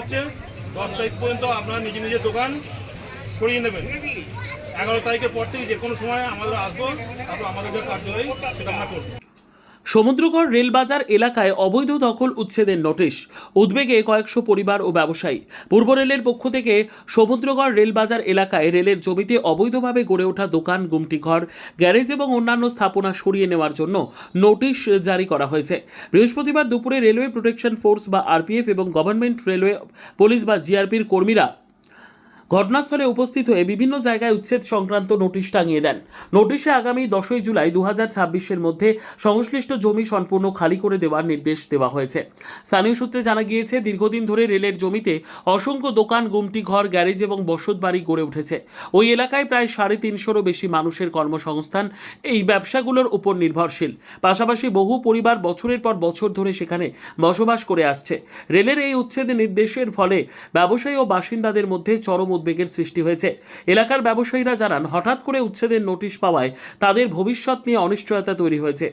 হচ্ছে 10 তারিখ পর্যন্ত আপনারা নিজের দোকান সরিয়ে নেবেন। 11 তারিখের পর থেকে যে কোনো সময় আমাদের আসবো, তারপর আমাদের যে কার্যবাহী সেটা আমরা করবো। সমুদ্রগড় রেলবাজার এলাকায় অবৈধ দখল উচ্ছেদের নোটিশ, উদ্বেগে কয়েকশো পরিবার ও ব্যবসায়ী। পূর্ব রেলের পক্ষ থেকে সমুদ্রগড় রেলবাজার এলাকায় রেলের জমিতে অবৈধভাবে গড়ে ওঠা দোকান, গুমটি ঘর, গ্যারেজ এবং অন্যান্য স্থাপনা সরিয়ে নেওয়ার জন্য নোটিশ জারি করা হয়েছে। বৃহস্পতিবার দুপুরে রেলওয়ে প্রোটেকশন ফোর্স বা আরপিএফ এবং গভর্নমেন্ট রেলওয়ে পুলিশ বা জিআরপির কর্মীরা ঘটনাস্থলে উপস্থিত হয়ে বিভিন্ন জায়গায় উচ্ছেদ সংক্রান্ত নোটিশ টাঙিয়ে দেন। নোটিশে আগামী 10 জুলাই 2026-এর মধ্যে সংশ্লিষ্ট জমি সম্পূর্ণ খালি করে দেওয়ার নির্দেশ দেওয়া হয়েছে। স্থানীয় সূত্রে জানা গিয়েছে, দীর্ঘদিন ধরে রেলের জমিতে অসংখ্য দোকান, গুমটি ঘর, গ্যারেজ এবং বসতবাড়ি গড়ে উঠেছে। ওই এলাকায় প্রায় 350-এরও বেশি মানুষের কর্মসংস্থান এই ব্যবসাগুলোর উপর নির্ভরশীল। পাশাপাশি বহু পরিবার বছরের পর বছর ধরে সেখানে বসবাস করে আসছে। রেলের এই উচ্ছেদ নির্দেশের ফলে ব্যবসায়ী ও বাসিন্দাদের মধ্যে চরম উদ্বেগের সৃষ্টি হয়েছে। এলাকার ব্যবসায়ীরা জানান, হঠাৎ করে উচ্ছেদের নোটিশ পাওয়ায় তাদের ভবিষ্যৎ নিয়ে অনিশ্চয়তা তৈরি হয়েছে।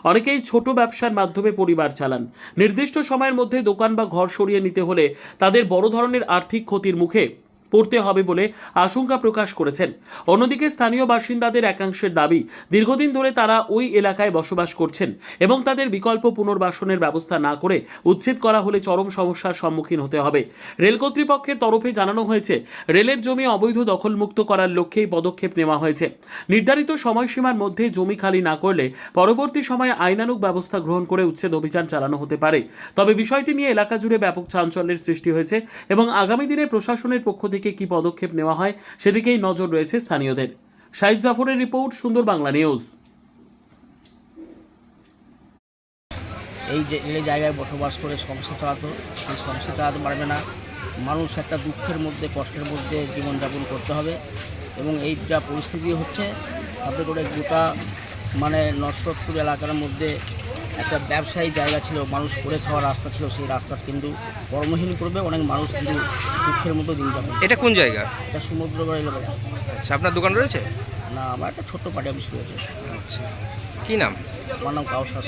অনেকেই ছোট ব্যবসার মাধ্যমে পরিবার চালান। নির্দিষ্ট সময়ের মধ্যে দোকান বা ঘর সরিয়ে নিতে হলে তাদের বড় ধরনের আর্থিক ক্ষতির মুখে পড়তে হবে বলে আশঙ্কা প্রকাশ করেছেন। অন্যদিকে স্থানীয় বাসিন্দাদের একাংশের দাবি, দীর্ঘদিন ধরে তারা ওই এলাকায় বসবাস করছেন এবং তাদের বিকল্প পুনর্বাসনের ব্যবস্থা না করে উচ্ছেদ করা হলে চরম সমস্যার সম্মুখীন হতে হবে। রেল কর্তৃপক্ষের তরফে জানানো হয়েছে, রেলের জমি অবৈধ দখলমুক্ত করার লক্ষ্যেই পদক্ষেপ নেওয়া হয়েছে। নির্ধারিত সময়সীমার মধ্যে জমি খালি না করলে পরবর্তী সময়ে আইনানুগ ব্যবস্থা গ্রহণ করে উচ্ছেদ অভিযান চালানো হতে পারে। তবে বিষয়টি নিয়ে এলাকা জুড়ে ব্যাপক চাঞ্চল্যের সৃষ্টি হয়েছে এবং আগামী দিনে প্রশাসনের পক্ষ থেকে কি পদক্ষেপ নেওয়া হয় সেদিকেই নজর রয়েছে স্থানীয়দের। শাহিদ জাফরের রিপোর্ট, সুন্দর বাংলা নিউজ। এই যে জায়গায় বসবাস করে সংসার চালাতো, সেই সংসার চালাতে পারবে না। মানুষ একটা দুঃখের মধ্যে, কষ্টের মধ্যে জীবনযাপন করতে হবে এবং এই যা পরিস্থিতি হচ্ছে তাতে করে গোটা নরসদপুর এলাকার মধ্যে একটা ব্যবসায়ী জায়গা ছিল, মানুষ করে খাওয়ার রাস্তা ছিল, সেই রাস্তা কিন্তু কর্মহীন করবে। অনেক মানুষ কিন্তু দুঃখের মতো দিন যাবে। এটা কোন জায়গা? এটা সমুদ্রগড় এলাকা। আচ্ছা, আপনার দোকান রয়েছে? না, আমার একটা ছোট্ট পার্টি অফিস রয়েছে। আচ্ছা, কী নাম? আমার নাম কাউসার।